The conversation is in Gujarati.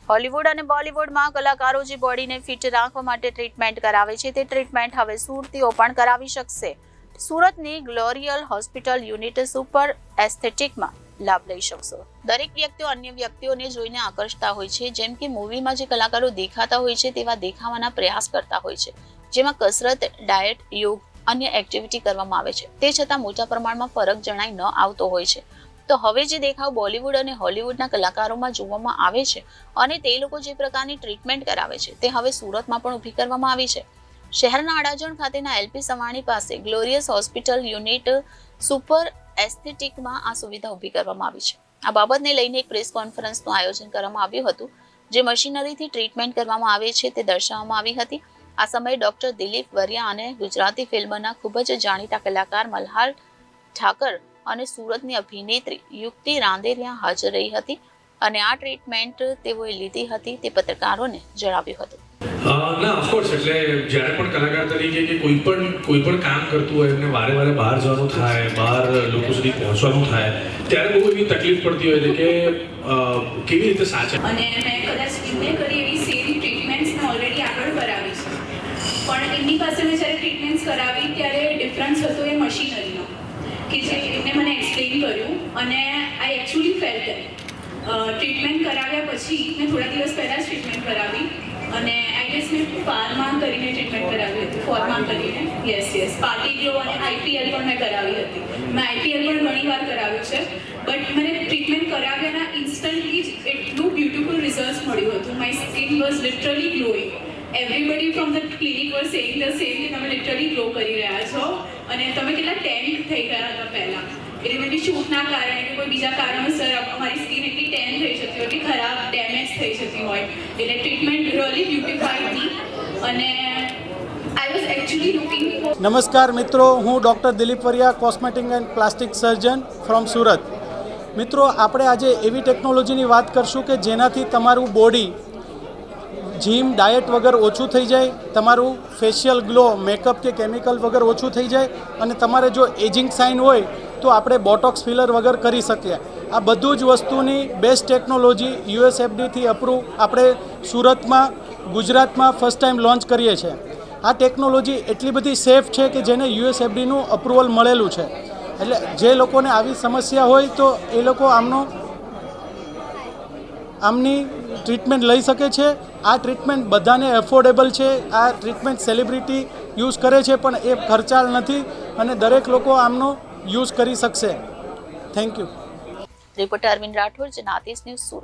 હોલિવૂડ અને બોલિવૂડમાં કલાકારો જે બોડીને ફિટ રાખવા માટે ટ્રીટમેન્ટ કરાવે છે તે ટ્રીટમેન્ટ હવે સુરતીઓ પણ કરાવી શકશે. સુરતની ગ્લોરિયલ હોસ્પિટલ યુનિટ સુપર એસ્થેટિકમાં લાભ લઈ શકશો. દરેક વ્યક્તિઓ અન્ય વ્યક્તિઓને જોઈને આકર્ષતા હોય છે. જેમ કે મૂવીમાં જે કલાકારો દેખાતા હોય છે તેવા દેખાવાના પ્રયાસ કરતા હોય છે, જેમાં કસરત, ડાયટ, યોગ, અન્ય એક્ટિવિટી કરવામાં આવે છે. તે છતાં મોટા પ્રમાણમાં ફરક જણાઈ ન આવતો હોય છે. તો હવે જે દેખાવ બોલિવૂડ અને હોલિવૂડના કલાકારોમાં જોવામાં આવે છે અને તે લોકો જે પ્રકારની ટ્રીટમેન્ટ કરાવે છે તે હવે સુરતમાં પણ ઊભી કરવામાં આવી છે. શહેરના અડાજણ ખાતેના એલપી સવાણી પાસે ગ્લોરિયસ હોસ્પિટલ યુનિટ સુપર એસ્થેટિકમાં આ સુવિધા ઊભી કરવામાં આવી છે. આ બાબતને લઈને એક પ્રેસ કોન્ફરન્સનું આયોજન કરવામાં આવ્યું હતું, જે મશીનરીથી ટ્રીટમેન્ટ કરવામાં આવે છે તે દર્શાવવામાં આવી હતી. આ સમયે ડોક્ટર દિલીપ વરિયા અને ગુજરાતી ફિલ્મના ખૂબ જ જાણીતા કલાકાર મલ્હાર ઠાકર અને સુરતની અભિનેત્રી યુક્તિ રાંદેરિયા હાજર રહી હતી અને આ ટ્રીટમેન્ટ તેઓએ લીધી હતી તે પત્રકારોને જણાવ્યું હતું. ના, ઓફકોર્સ, એટલે જ્યારે પણ કલાકાર તરીકે કે કોઈ પણ કામ કરતું હોય એમને વારે બહાર જવાનું થાય, બહાર લોકો સુધી પહોંચવાનું થાય, ત્યારે બહુ એવી તકલીફ પડતી હોય છે કે કેવી રીતે સાચે. અને મેં કદાચ એમને કરી એવી સેમ ટ્રીટમેન્ટ્સ મેં ઓલરેડી આગળ કરાવી છે, પણ એમની પાસે મેં જ્યારે ટ્રીટમેન્ટ્સ કરાવી ત્યારે ડિફરન્સ હતો એ મશીનરીનો, કે જે એમને મને એક્સપ્લેન કર્યું અને આઈ એકચ્યુઅલી ફેલ્ટ ઇટ. ટ્રીટમેન્ટ કરાવ્યા પછી મેં થોડા દિવસ પહેલાં જ ટ્રીટમેન્ટ કરાવી અને આઈ ગેસ મેં ફાર્મા કરીને ટ્રીટમેન્ટ કરાવી હતી. ફોર્મા કરીને, યસ, પાર્ટી ગ્લો અને આઈપીએલ પણ મેં કરાવી હતી. મેં આઈપીએલ પણ ઘણી વાર કરાવ્યું છે, બટ મને ટ્રીટમેન્ટ કરાવ્યાના ઇન્સ્ટન્ટલી જ એટલું બ્યુટિફુલ રિઝલ્ટ મળ્યું હતું. My skin was literally glowing. Everybody from the clinic was saying the same કે તમે લિટરલી ગ્લો કરી રહ્યા છો અને તમે કેટલા ટેન થઈ ગયા હતા પહેલાં. એટલે મે બી શૂટના કારણે કે કોઈ બીજા કારણોસર અમારી સ્કિન એટલી ટેન થઈ જતી હોય, એટલી ખરાબ ડેમેજ થઈ જતી હોય, એટલે ટ્રીટમેન્ટ રિયલી બ્યુટિફાઈડ મી અને I was actually looking for. નમસ્કાર મિત્રો, હું doctor Dilip Variya, cosmetic and plastic surgeon from Surat. મિત્રો, આપણે આજે એવી ટેકનોલોજીની વાત કરશું કે જેનાથી તમારું બોડી જીમ, ડાયટ વગર ઓછું થઈ જાય, તમારું ફેશિયલ ગ્લો, મેકઅપ કે કેમિકલ વગર ઓછું થઈ જાય અને તમારે જો એજિંગ સાઇન હોય તો આપણે બોટોક્સ ફિલર વગર કરી શકીએ. આ બધું જ વસ્તુની બેસ્ટ ટેકનોલોજી યુએસએફડીથી અપ્રૂવ આપણે સુરતમાં, ગુજરાતમાં ફર્સ્ટ ટાઈમ લોન્ચ કરીએ છીએ. આ ટેકનોલોજી એટલી બધી સેફ છે કે જેને યુએસએફડીનું અપ્રુવલ મળેલું છે. એટલે જે લોકોને આવી સમસ્યા હોય તો એ લોકો આમની ટ્રીટમેન્ટ લઈ શકે છે. આ ટ્રીટમેન્ટ બધાને એફોર્ડેબલ છે. આ ટ્રીટમેન્ટ સેલિબ્રિટી યુઝ કરે છે પણ એ ખર્ચાળ નથી અને દરેક લોકો આમનો યુઝ કરી શકશે. Thank you. Reporter Arvind Rathod, Janadesh news, Surat.